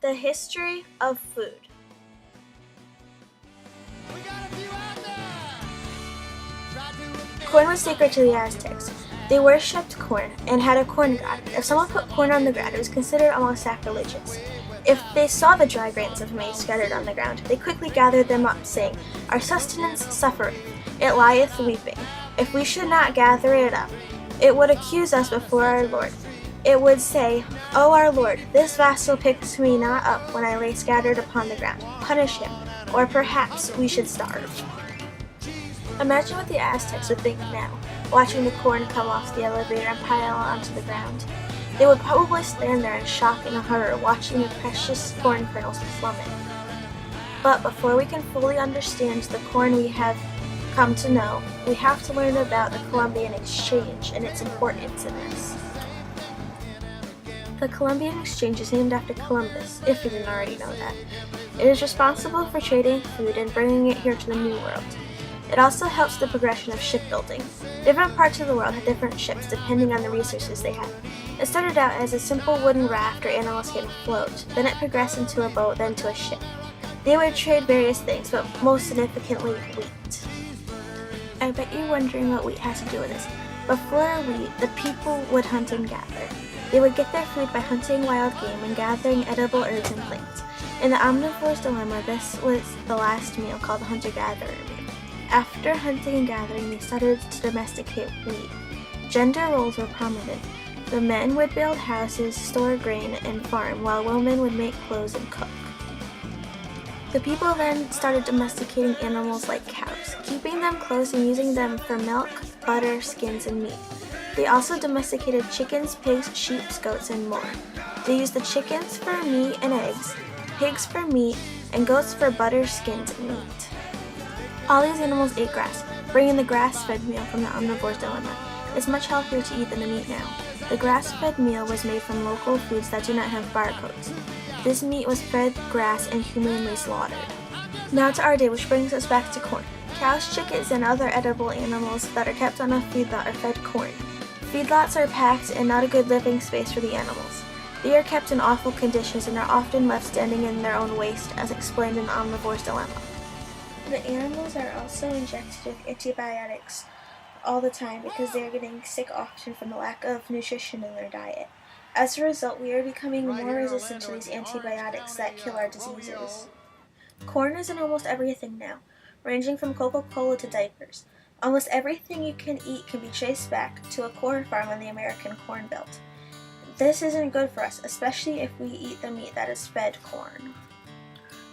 The history of food. Corn was sacred to the Aztecs. They worshipped corn and had a corn god. If someone put corn on the ground, it was considered almost sacrilegious. If they saw the dry grains of maize scattered on the ground, they quickly gathered them up, saying, "Our sustenance suffereth, it lieth weeping. If we should not gather it up, it would accuse us before our Lord. It would say, O our Lord, this vassal picks me not up when I lay scattered upon the ground. Punish him, or perhaps we should starve." Imagine what the Aztecs would think now, watching the corn come off the elevator and pile onto the ground. They would probably stand there in shock and horror, watching the precious corn kernels plummet. But before we can fully understand the corn we have come to know, we have to learn about the Columbian Exchange and its importance in this. The Columbian Exchange is named after Columbus, if you didn't already know that. It is responsible for trading food and bringing it here to the New World. It also helps the progression of shipbuilding. Different parts of the world had different ships depending on the resources they had. It started out as a simple wooden raft or animals can float, then it progressed into a boat, then to a ship. They would trade various things, but most significantly wheat. I bet you're wondering what wheat has to do with this. Before wheat, the people would hunt and gather. They would get their food by hunting wild game and gathering edible herbs and plants. In the Omnivore's Dilemma, this was the last meal called the hunter-gatherer meal. After hunting and gathering, they started to domesticate wheat. Gender roles were prominent. The men would build houses, store grain, and farm, while women would make clothes and cook. The people then started domesticating animals like cows, keeping them close and using them for milk, butter, skins, and meat. They also domesticated chickens, pigs, sheep, goats, and more. They used the chickens for meat and eggs, pigs for meat, and goats for butter, skins, and meat. All these animals ate grass, bringing the grass-fed meal from the Omnivore's Dilemma. It's much healthier to eat than the meat now. The grass-fed meal was made from local foods that do not have barcodes. This meat was fed grass and humanely slaughtered. Now to our day, which brings us back to corn. Cows, chickens, and other edible animals that are kept on a feedlot are fed corn. Feedlots are packed and not a good living space for the animals. They are kept in awful conditions and are often left standing in their own waste, as explained in the Omnivore's Dilemma. The animals are also injected with antibiotics all the time because they are getting sick often from the lack of nutrition in their diet. As a result, we are becoming more resistant to these antibiotics that kill our diseases. Corn is in almost everything now, ranging from Coca-Cola to diapers. Almost everything you can eat can be traced back to a corn farm on the American Corn Belt. This isn't good for us, especially if we eat the meat that is fed corn.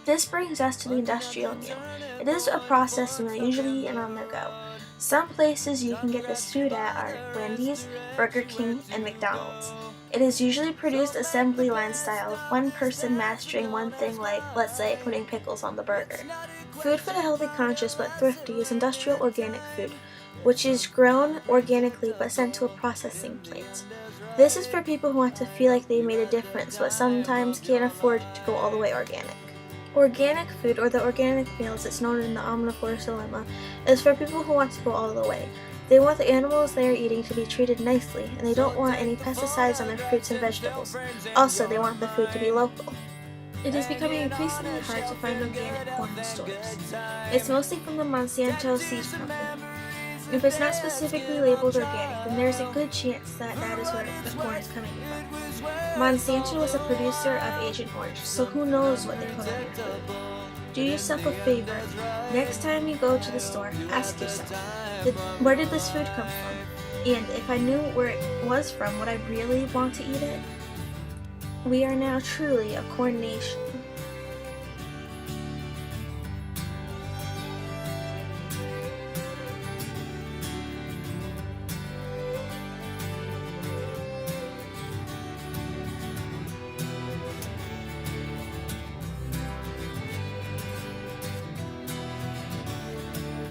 This brings us to the industrial meal. It is a processed meal usually eaten on the go. Some places you can get this food at are Wendy's, Burger King, and McDonald's. It is usually produced assembly line style, with one person mastering one thing like, let's say, putting pickles on the burger. Food for the healthy conscious but thrifty is industrial organic food, which is grown organically but sent to a processing plant. This is for people who want to feel like they made a difference but sometimes can't afford to go all the way organic. Organic food, or the organic meal as it's known in the Omnivore's Dilemma, is for people who want to go all the way. They want the animals they are eating to be treated nicely, and they don't want any pesticides on their fruits and vegetables. Also, they want the food to be local. It is becoming increasingly hard to find organic corn in stores. It's mostly from the Monsanto seed company. If it's not specifically labeled organic, then there's a good chance that that is where the corn is coming from. Monsanto was a producer of Agent Orange, so who knows what they put on your food. Do yourself a favor. Next time you go to the store, ask yourself, where did this food come from? And if I knew where it was from, would I really want to eat it? We are now truly a corn nation.